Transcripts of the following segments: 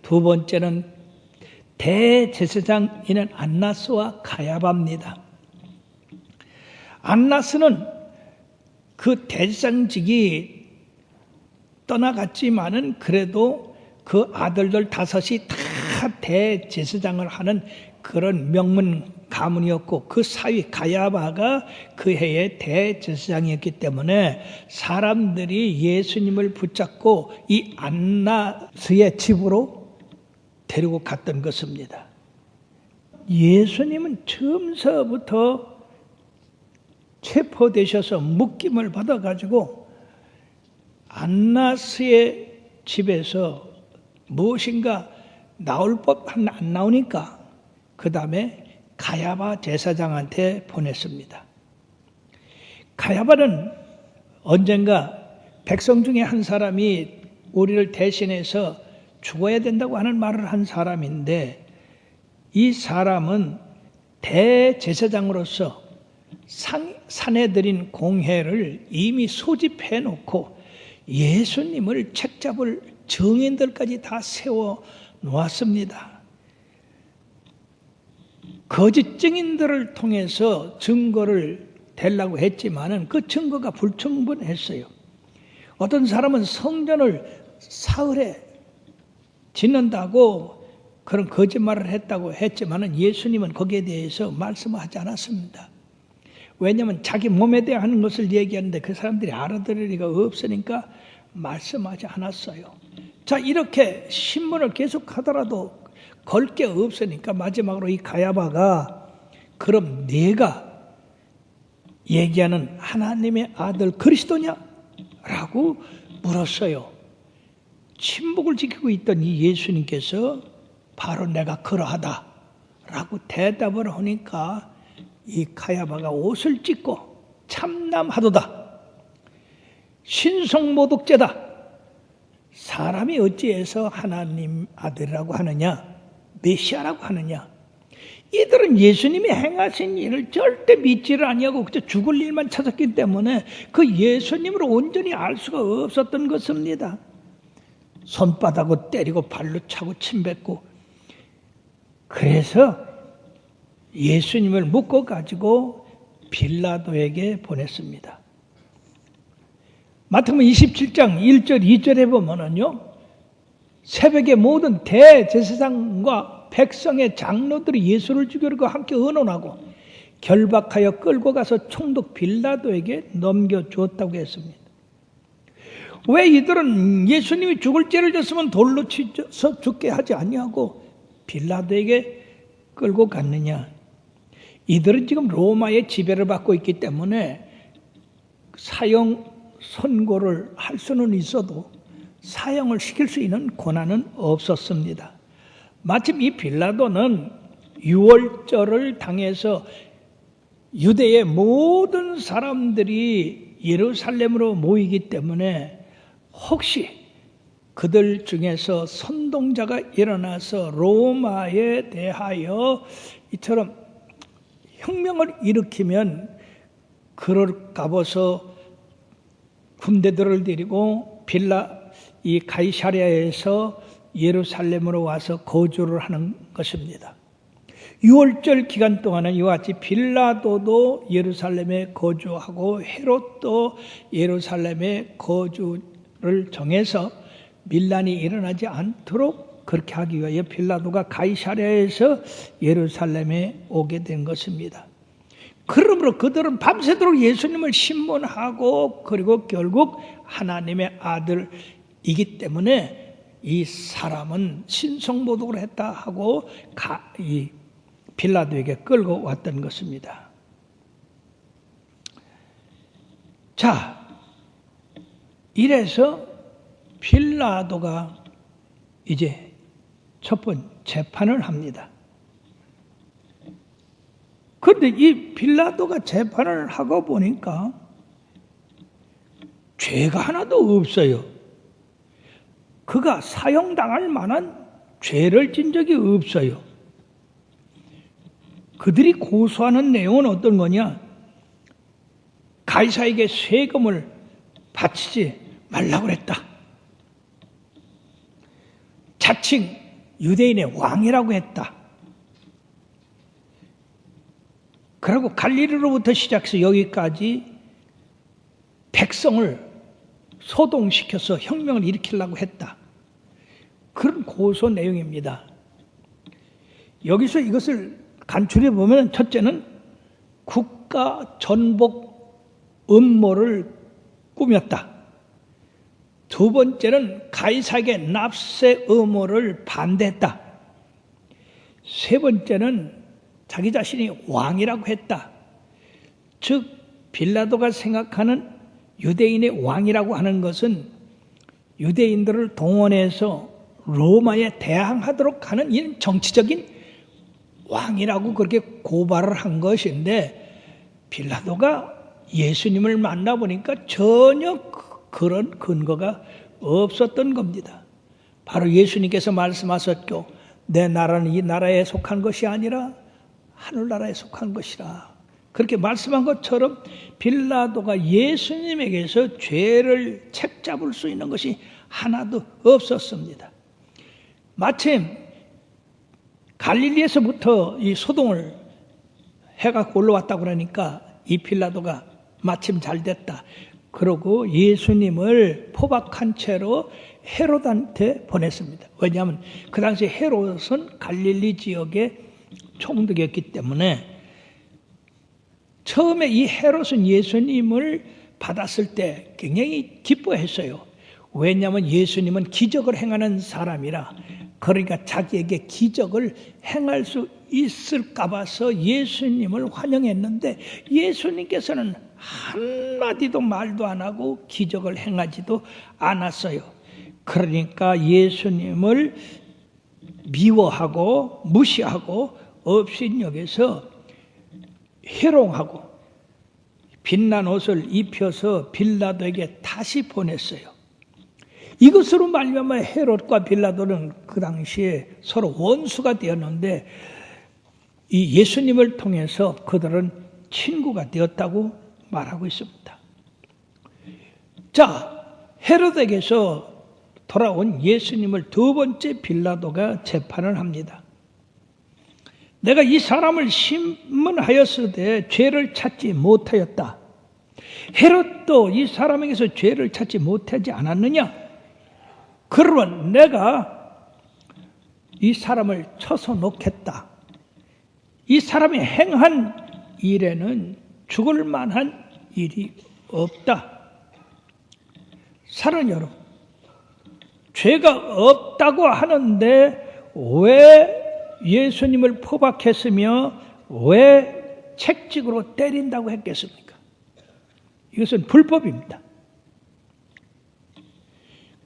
두 번째는 대제사장이는 안나스와 가야바입니다. 안나스는 그 대제사장직이 떠나갔지만은 그래도 그 아들들 5이 다 대제사장을 하는 그런 명문 가문이었고, 그 사위 가야바가 그 해의 대제사장이었기 때문에 사람들이 예수님을 붙잡고 이 안나스의 집으로 데리고 갔던 것입니다. 예수님은 처음서부터 체포되셔서 묶임을 받아가지고 안나스의 집에서 무엇인가 나올 법한 안 나오니까 그 다음에 가야바 제사장한테 보냈습니다. 가야바는 언젠가 백성 중에 한 사람이 우리를 대신해서 죽어야 된다고 하는 말을 한 사람인데, 이 사람은 대제사장으로서 산에 드린 공회를 이미 소집해 놓고 예수님을 책잡을 증인들까지 다 세워 놓았습니다. 거짓 증인들을 통해서 증거를 대려고 했지만은 그 증거가 불충분했어요. 어떤 사람은 성전을 사흘에 짓는다고 그런 거짓말을 했다고 했지만은 예수님은 거기에 대해서 말씀하지 않았습니다. 왜냐하면 자기 몸에 대한 것을 얘기하는데 그 사람들이 알아들을 리가 없으니까 말씀하지 않았어요. 자, 이렇게 신문을 계속 하더라도 걸 게 없으니까 마지막으로 이 가야바가 그럼 네가 얘기하는 하나님의 아들 그리스도냐? 라고 물었어요. 침묵을 지키고 있던 이 예수님께서 바로 내가 그러하다 라고 대답을 하니까 이 가야바가 옷을 찢고 참남하도다, 신성모독죄다, 사람이 어찌해서 하나님 아들이라고 하느냐, 메시아라고 하느냐. 이들은 예수님이 행하신 일을 절대 믿지를 아니하고 그저 죽을 일만 찾았기 때문에 그 예수님을 온전히 알 수가 없었던 것입니다. 손바닥으로 때리고 발로 차고 침뱉고, 그래서 예수님을 묶어가지고 빌라도에게 보냈습니다. 마태복음 27장 1절 2절에 보면은요, 새벽에 모든 대제사장과 백성의 장로들이 예수를 죽이려고 함께 의논하고 결박하여 끌고 가서 총독 빌라도에게 넘겨주었다고 했습니다. 왜 이들은 예수님이 죽을 죄를 졌으면 돌로 치서 죽게 하지 아니하고 빌라도에게 끌고 갔느냐? 이들은 지금 로마의 지배를 받고 있기 때문에 사형 선고를 할 수는 있어도 사형을 시킬 수 있는 권한은 없었습니다. 마침 이 빌라도는 유월절을 당해서 유대의 모든 사람들이 예루살렘으로 모이기 때문에 혹시 그들 중에서 선동자가 일어나서 로마에 대하여 이처럼 혁명을 일으키면 그럴까 봐서 군대들을 데리고 이 가이사랴에서 예루살렘으로 와서 거주를 하는 것입니다. 6월절 기간 동안은 이와 같이 빌라도도 예루살렘에 거주하고 헤롯도 예루살렘에 거주를 정해서 밀란이 일어나지 않도록 그렇게 하기 위하여 빌라도가 가이사랴에서 예루살렘에 오게 된 것입니다. 그러므로 그들은 밤새도록 예수님을 신문하고 그리고 결국 하나님의 아들이기 때문에 이 사람은 신성모독을 했다 하고 이 빌라도에게 끌고 왔던 것입니다. 자, 이래서 빌라도가 이제 첫 번째 재판을 합니다. 그런데 이 빌라도가 재판을 하고 보니까 죄가 하나도 없어요. 그가 사형당할 만한 죄를 진 적이 없어요. 그들이 고소하는 내용은 어떤 거냐? 가이사에게 세금을 바치지 말라고 그랬다. 자칭 유대인의 왕이라고 했다. 그리고 갈릴리로부터 시작해서 여기까지 백성을 소동시켜서 혁명을 일으키려고 했다. 그런 고소 내용입니다. 여기서 이것을 간추려 보면 첫째는 국가 전복 음모를 꾸몄다. 두 번째는 가이사에게 납세 의무를 반대했다. 세 번째는 자기 자신이 왕이라고 했다. 즉 빌라도가 생각하는 유대인의 왕이라고 하는 것은 유대인들을 동원해서 로마에 대항하도록 하는 이런 정치적인 왕이라고 그렇게 고발을 한 것인데, 빌라도가 예수님을 만나보니까 전혀 그런 근거가 없었던 겁니다. 바로 예수님께서 말씀하셨죠. 내 나라는 이 나라에 속한 것이 아니라 하늘나라에 속한 것이라. 그렇게 말씀한 것처럼 빌라도가 예수님에게서 죄를 책잡을 수 있는 것이 하나도 없었습니다. 마침 갈릴리에서부터 이 소동을 해가 올라왔다고 그러니까 이 빌라도가 마침 잘 됐다. 그러고 예수님을 포박한 채로 헤롯한테 보냈습니다. 왜냐하면 그 당시 헤롯은 갈릴리 지역의 총독이었기 때문에 처음에 이 헤롯은 예수님을 받았을 때 굉장히 기뻐했어요. 왜냐하면 예수님은 기적을 행하는 사람이라, 그러니까 자기에게 기적을 행할 수 있을까 봐서 예수님을 환영했는데, 예수님께서는 한마디도 말도 안 하고 기적을 행하지도 않았어요. 그러니까 예수님을 미워하고 무시하고 업신여겨서 희롱하고 빛난 옷을 입혀서 빌라도에게 다시 보냈어요. 이것으로 말미암아 헤롯과 빌라도는 그 당시에 서로 원수가 되었는데, 이 예수님을 통해서 그들은 친구가 되었다고 말하고 있습니다. 자, 헤롯에게서 돌아온 예수님을 두 번째 빌라도가 재판을 합니다. 내가 이 사람을 심문하였으되 죄를 찾지 못하였다. 헤롯도 이 사람에게서 죄를 찾지 못하지 않았느냐? 그러면 내가 이 사람을 쳐서 놓겠다. 이 사람이 행한 일에는 죽을 만한 일이 없다. 사랑하는 여러분, 죄가 없다고 하는데 왜 예수님을 포박했으며 왜 책찍으로 때린다고 했겠습니까? 이것은 불법입니다.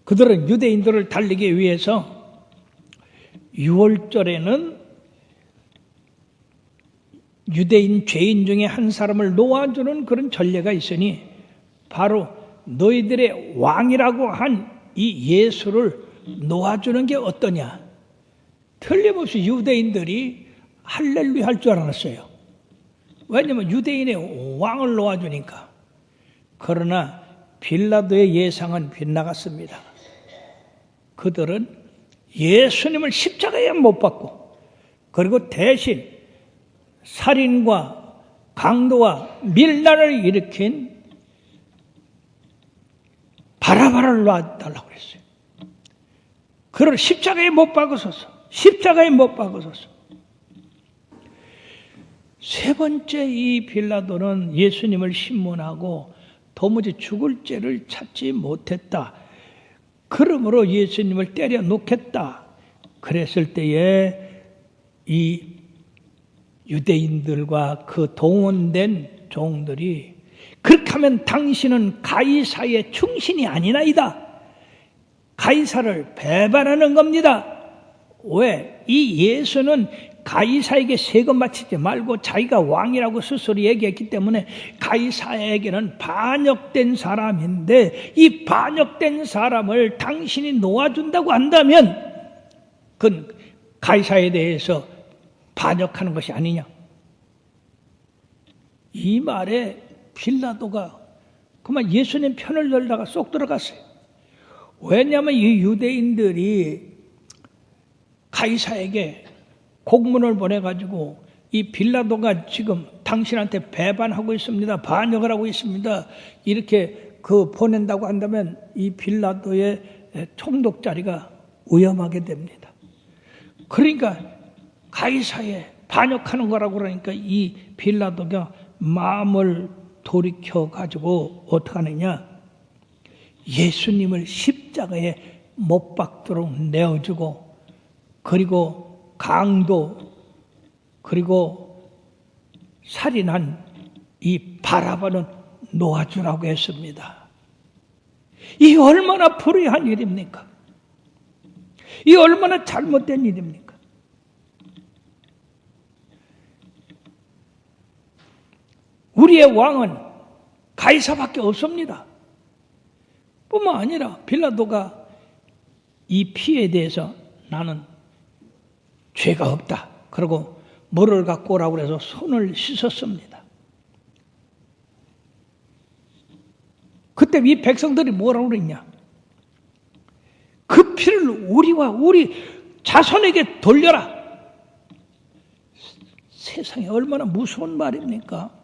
그들은 유대인들을 달리기 위해서 6월절에는 유대인 죄인 중에 한 사람을 놓아주는 그런 전례가 있으니, 바로 너희들의 왕이라고 한 이 예수를 놓아주는 게 어떠냐? 틀림없이 유대인들이 할렐루야 할 줄 알았어요. 왜냐하면 유대인의 왕을 놓아주니까. 그러나 빌라도의 예상은 빗나갔습니다. 그들은 예수님을 십자가에 못 박고, 그리고 대신 살인과 강도와 밀란을 일으킨 바라바를 놔달라고 그랬어요. 그를 십자가에 못 박으소서. 십자가에 못 박으소서. 세 번째 이 빌라도는 예수님을 신문하고 도무지 죽을 죄를 찾지 못했다. 그러므로 예수님을 때려 놓겠다. 그랬을 때에 이 유대인들과 그 동원된 종들이, 그렇게 하면 당신은 가이사의 충신이 아니나이다. 가이사를 배반하는 겁니다. 왜? 이 예수는 가이사에게 세금 바치지 말고 자기가 왕이라고 스스로 얘기했기 때문에 가이사에게는 반역된 사람인데, 이 반역된 사람을 당신이 놓아준다고 한다면 그건 가이사에 대해서 반역하는 것이 아니냐. 이 말에 빌라도가 그만 예수님 편을 들다가 쏙 들어갔어요. 왜냐하면 이 유대인들이 가이사에게 공문을 보내가지고 이 빌라도가 지금 당신한테 배반하고 있습니다. 반역을 하고 있습니다. 이렇게 보낸다고 한다면 이 빌라도의 총독 자리가 위험하게 됩니다. 그러니까 가이사에 반역하는 거라고 그러니까 이 빌라도가 마음을 돌이켜가지고 어떻게 하느냐, 예수님을 십자가에 못 박도록 내어주고, 그리고 강도, 그리고 살인한 이 바라바는 놓아주라고 했습니다. 이 얼마나 불의한 일입니까? 이 얼마나 잘못된 일입니까? 우리의 왕은 가이사밖에 없습니다. 뿐만 아니라 빌라도가 이 피에 대해서 나는 죄가 없다. 그리고 물을 갖고 오라고 해서 손을 씻었습니다. 그때 이 백성들이 뭐라고 그랬냐? 그 피를 우리와 우리 자손에게 돌려라. 세상에 얼마나 무서운 말입니까?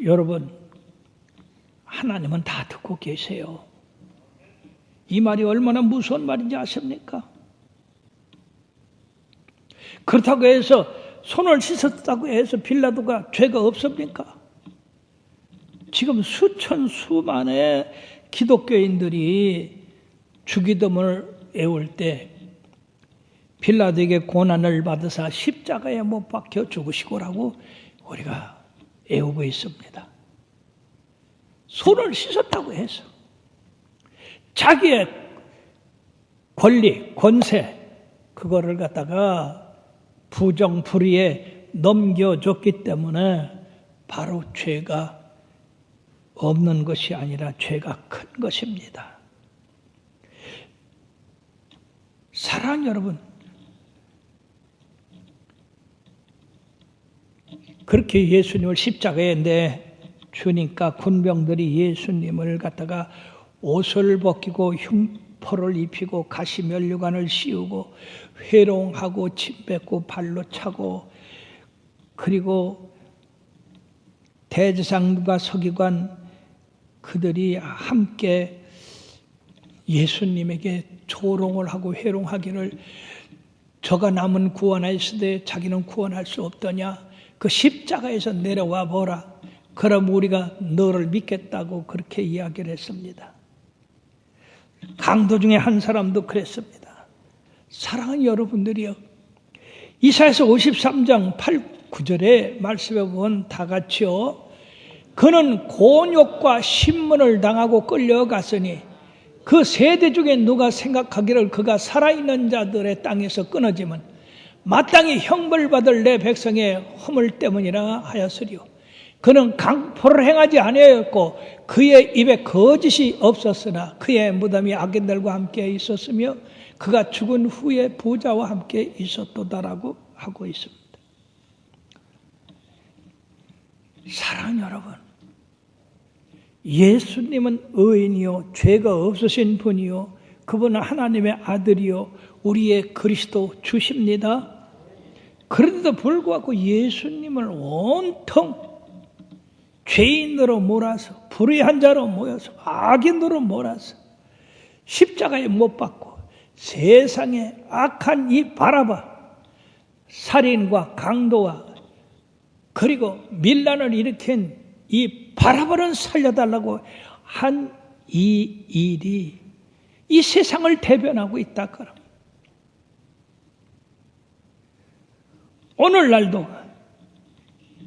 여러분, 하나님은 다 듣고 계세요. 이 말이 얼마나 무서운 말인지 아십니까? 그렇다고 해서 손을 씻었다고 해서 빌라도가 죄가 없습니까? 지금 수만의 기독교인들이 주기도문을 외울 때 빌라도에게 고난을 받으사 십자가에 못 박혀 죽으시고라고 우리가 외우고 있습니다. 손을 씻었다고 해서 자기의 권리, 권세, 그거를 갖다가 부정불의에 넘겨줬기 때문에 바로 죄가 없는 것이 아니라 죄가 큰 것입니다. 사랑하는 여러분, 그렇게 예수님을 십자가에 내주니까 군병들이 예수님을 갖다가 옷을 벗기고 흉포를 입히고 가시면류관을 씌우고 회롱하고 침 뱉고 발로 차고, 그리고 대제사장과 서기관 그들이 함께 예수님에게 조롱을 하고 회롱하기를, 저가 남은 구원하였으되 자기는 구원할 수 없더냐, 그 십자가에서 내려와 보라, 그럼 우리가 너를 믿겠다고 그렇게 이야기를 했습니다. 강도 중에 한 사람도 그랬습니다. 사랑하는 여러분들이요, 이사야서 53장 8, 9절에 말씀해 보면 다 같이요, 그는 곤욕과 신문을 당하고 끌려갔으니 그 세대 중에 누가 생각하기를 그가 살아있는 자들의 땅에서 끊어지면 마땅히 형벌받을 내 백성의 허물 때문이라 하였으리요. 그는 강포를 행하지 아니하였고 그의 입에 거짓이 없었으나 그의 무덤이 악인들과 함께 있었으며 그가 죽은 후에 부자와 함께 있었도다라고 하고 있습니다. 사랑하는 여러분, 예수님은 의인이요 죄가 없으신 분이요 그분은 하나님의 아들이요 우리의 그리스도 주십니다. 그런데도 불구하고 예수님을 온통 죄인으로 몰아서, 불의한 자로 모여서, 악인으로 몰아서 십자가에 못 박고 세상에 악한 이 바라바, 살인과 강도와 그리고 밀란을 일으킨 이 바라바를 살려달라고 한 이 일이 이 세상을 대변하고 있다. 그럼 오늘날도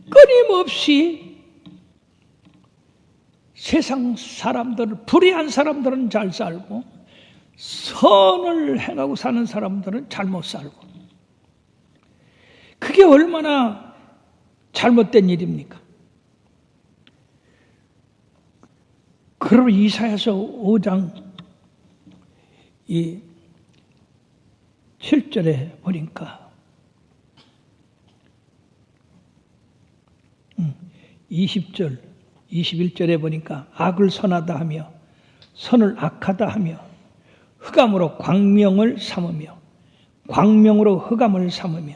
끊임없이 세상 사람들, 불의한 사람들은 잘 살고 선을 행하고 사는 사람들은 잘못 살고, 그게 얼마나 잘못된 일입니까? 그러므로 이사야서 5장 이 7절에 보니까 20절, 21절에 보니까 악을 선하다 하며 선을 악하다 하며 흑암으로 광명을 삼으며 광명으로 흑암을 삼으며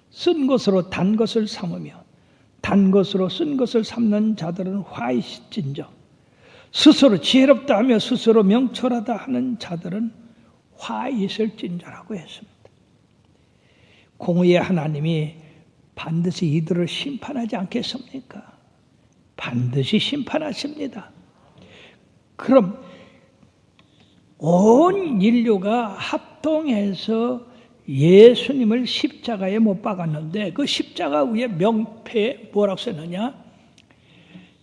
쓴 것으로 단 것을 삼으며 단 것으로 쓴 것을 삼는 자들은 화이실진저 스스로 지혜롭다 하며 스스로 명철하다 하는 자들은 화이실진저라고 했습니다. 공의의 하나님이 반드시 이들을 심판하지 않겠습니까? 반드시 심판하십니다. 그럼 온 인류가 합동해서 예수님을 십자가에 못 박았는데 그 십자가 위에 명패에 뭐라고 썼느냐?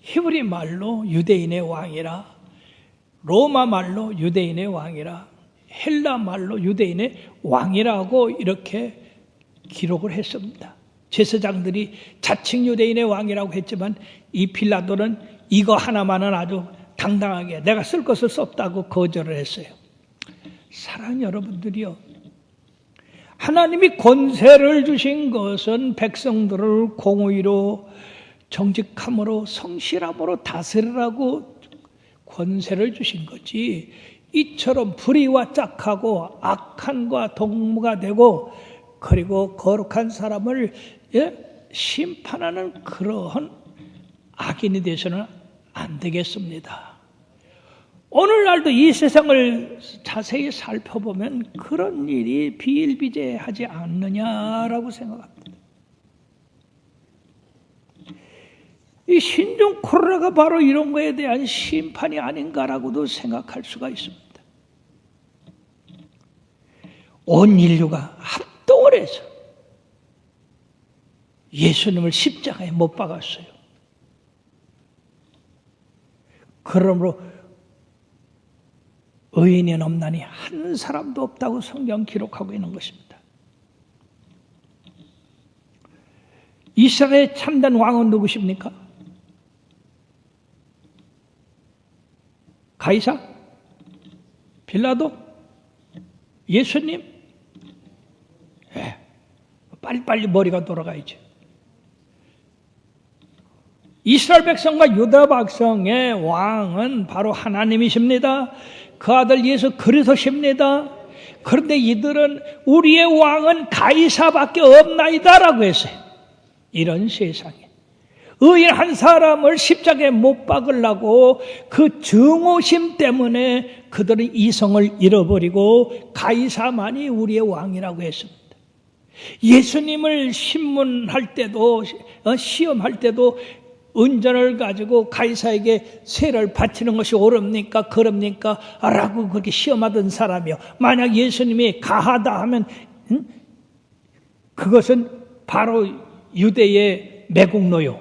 히브리 말로 유대인의 왕이라, 로마 말로 유대인의 왕이라, 헬라 말로 유대인의 왕이라고 이렇게 기록을 했습니다. 제사장들이 자칭 유대인의 왕이라고 했지만 이 빌라도는 이거 하나만은 아주 당당하게 내가 쓸 것을 썼다고 거절을 했어요. 사랑하는 여러분들이요, 하나님이 권세를 주신 것은 백성들을 공의로 정직함으로 성실함으로 다스리라고 권세를 주신 거지, 이처럼 불의와 짝하고 악한과 동무가 되고 그리고 거룩한 사람을 심판하는 그러한 악인이 되서는 안 되겠습니다. 오늘날도 이 세상을 자세히 살펴보면 그런 일이 비일비재하지 않느냐라고 생각합니다. 이 신종 코로나가 바로 이런 거에 대한 심판이 아닌가라고도 생각할 수가 있습니다. 온 인류가 합동을 해서 예수님을 십자가에 못 박았어요. 그러므로 의인은 없나니 한 사람도 없다고 성경 기록하고 있는 것입니다. 이스라엘의 참된 왕은 누구십니까? 가이사? 빌라도? 예수님? 빨리빨리 머리가 돌아가야지. 이스라엘 백성과 유다 백성의 왕은 바로 하나님이십니다. 그 아들 예수 그리스도십니다. 그런데 이들은 우리의 왕은 가이사밖에 없나이다라고 했어요. 이런 세상에 의인 한 사람을 십자가에 못 박으려고 그 증오심 때문에 그들은 이성을 잃어버리고 가이사만이 우리의 왕이라고 했습니다. 예수님을 신문할 때도 시험할 때도 은전을 가지고 가이사에게 세를 바치는 것이 옳습니까? 그럽니까? 라고 그렇게 시험하던 사람이요. 만약 예수님이 가하다 하면 그것은 바로 유대의 매국노요.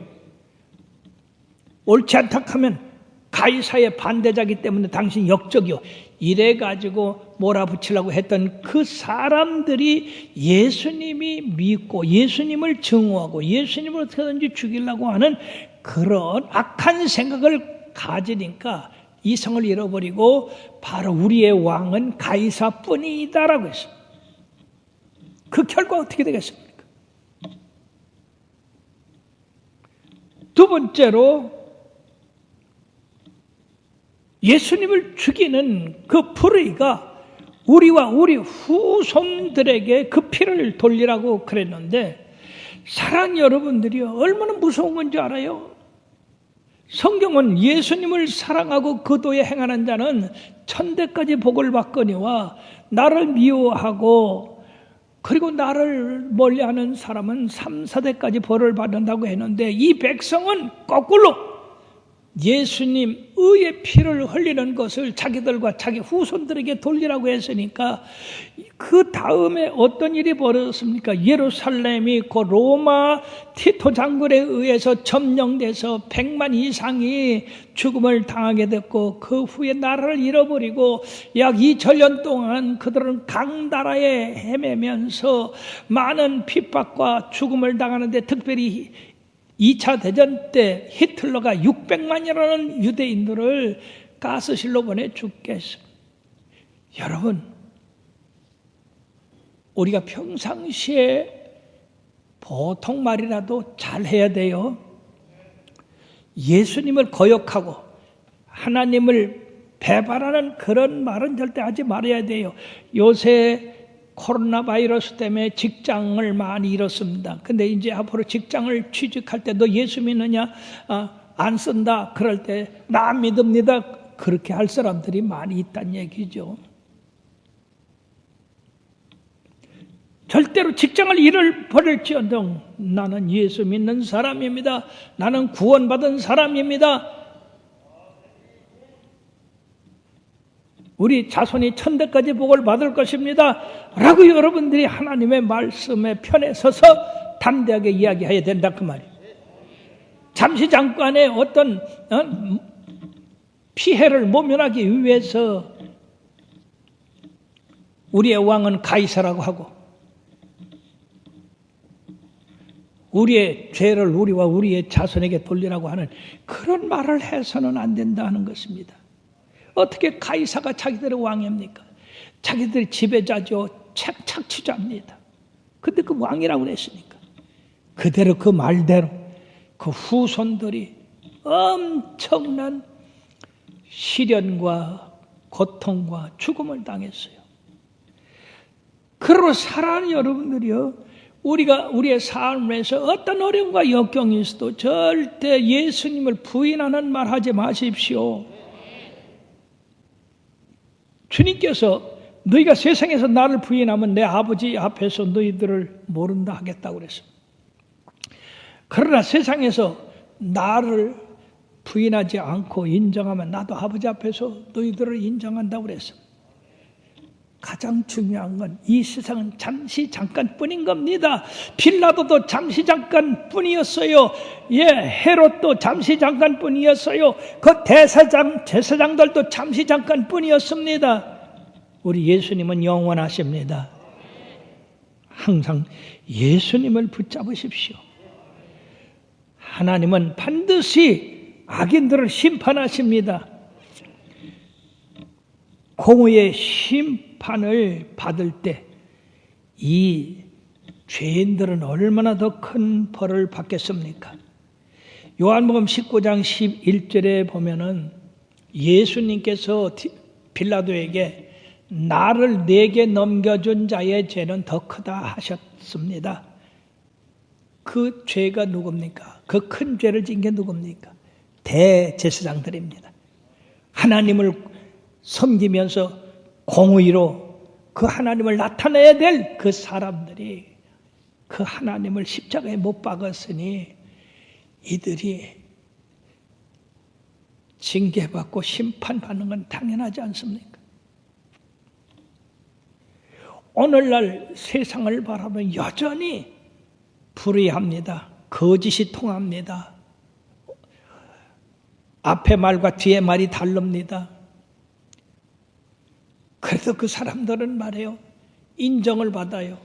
옳지 않다 하면 가이사의 반대자기 때문에 당신 역적이요. 이래가지고 몰아붙이려고 했던 그 사람들이 예수님이 믿고 예수님을 증오하고 예수님을 어떻게든지 죽이려고 하는 그런 악한 생각을 가지니까 이성을 잃어버리고 바로 우리의 왕은 가이사뿐이다라고 했습니다. 그 결과 어떻게 되겠습니까? 두 번째로 예수님을 죽이는 그 불의가 우리와 우리 후손들에게 그 피를 돌리라고 그랬는데, 사랑 여러분들이 얼마나 무서운 건지 알아요? 성경은 예수님을 사랑하고 그 도에 행하는 자는 천대까지 복을 받거니와 나를 미워하고 그리고 나를 멀리하는 사람은 3, 4대까지 벌을 받는다고 했는데, 이 백성은 거꾸로 예수님 의의 피를 흘리는 것을 자기들과 자기 후손들에게 돌리라고 했으니까 그 다음에 어떤 일이 벌어졌습니까? 예루살렘이 그 로마 티토 장군에 의해서 점령돼서 100만 이상이 죽음을 당하게 됐고, 그 후에 나라를 잃어버리고 약 2000년 동안 그들은 강나라에 헤매면서 많은 핍박과 죽음을 당하는데, 특별히 2차 대전 때 히틀러가 600만이라는 유대인들을 가스실로 보내 죽게 했습니다. 여러분, 우리가 평상시에 보통 말이라도 잘해야 돼요. 예수님을 거역하고 하나님을 배반하는 그런 말은 절대 하지 말아야 돼요. 요새 코로나 바이러스 때문에 직장을 많이 잃었습니다. 근데 이제 앞으로 직장을 취직할 때 너 예수 믿느냐? 안 쓴다. 그럴 때 나 믿습니다. 그렇게 할 사람들이 많이 있다는 얘기죠. 절대로 직장을 잃어버릴지언정 나는 예수 믿는 사람입니다. 나는 구원받은 사람입니다. 우리 자손이 천대까지 복을 받을 것입니다. 라고 여러분들이 하나님의 말씀에 편에 서서 담대하게 이야기해야 된다 그 말이에요. 잠시 잠깐의 어떤 피해를 모면하기 위해서 우리의 왕은 가이사라고 하고 우리의 죄를 우리와 우리의 자손에게 돌리라고 하는 그런 말을 해서는 안 된다는 것입니다. 어떻게 가이사가 자기들의 왕입니까? 자기들이 지배자죠. 착취자입니다. 근데 그 왕이라고 그랬으니까 그대로 그 말대로 그 후손들이 엄청난 시련과 고통과 죽음을 당했어요. 그러고 살아가는 여러분들이요, 우리의 삶에서 어떤 어려움과 역경이 있어도 절대 예수님을 부인하는 말 하지 마십시오. 주님께서 너희가 세상에서 나를 부인하면 내 아버지 앞에서 너희들을 모른다 하겠다고 그랬어요. 그러나 세상에서 나를 부인하지 않고 인정하면 나도 아버지 앞에서 너희들을 인정한다고 그랬어요. 가장 중요한 건 이 세상은 잠시 잠깐뿐인 겁니다. 빌라도도 잠시 잠깐뿐이었어요. 헤롯도 잠시 잠깐뿐이었어요. 그 제사장들도 잠시 잠깐뿐이었습니다. 우리 예수님은 영원하십니다. 항상 예수님을 붙잡으십시오. 하나님은 반드시 악인들을 심판하십니다. 공의의 심판을 받을 때 이 죄인들은 얼마나 더 큰 벌을 받겠습니까? 요한복음 19장 11절에 보면은 예수님께서 빌라도에게 나를 내게 넘겨준 자의 죄는 더 크다 하셨습니다. 그 죄가 누굽니까? 그 큰 죄를 지은 게 누굽니까? 대제사장들입니다. 하나님을 섬기면서 공의로 그 하나님을 나타내야 될 그 사람들이 그 하나님을 십자가에 못 박았으니 이들이 징계받고 심판받는 건 당연하지 않습니까? 오늘날 세상을 바라보면 여전히 불의합니다. 거짓이 통합니다. 앞에 말과 뒤에 말이 다릅니다. 그래도 그 사람들은 말해요. 인정을 받아요.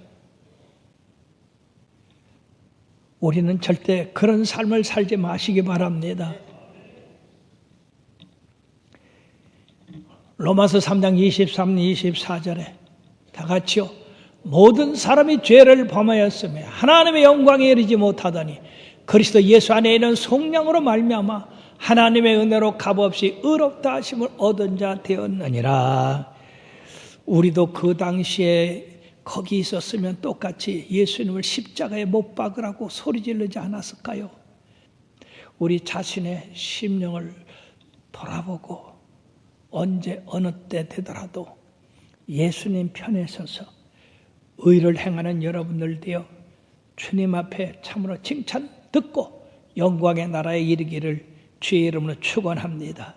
우리는 절대 그런 삶을 살지 마시기 바랍니다. 로마서 3장 23, 24절에 다 같이요. 모든 사람이 죄를 범하였으며 하나님의 영광에 이르지 못하더니 그리스도 예수 안에 있는 성령으로 말미암아 하나님의 은혜로 값없이 의롭다 하심을 얻은 자 되었느니라. 우리도 그 당시에 거기 있었으면 똑같이 예수님을 십자가에 못 박으라고 소리 지르지 않았을까요? 우리 자신의 심령을 돌아보고 언제 어느 때 되더라도 예수님 편에 서서 의를 행하는 여러분들 되어 주님 앞에 참으로 칭찬 듣고 영광의 나라에 이르기를 주의 이름으로 축원합니다.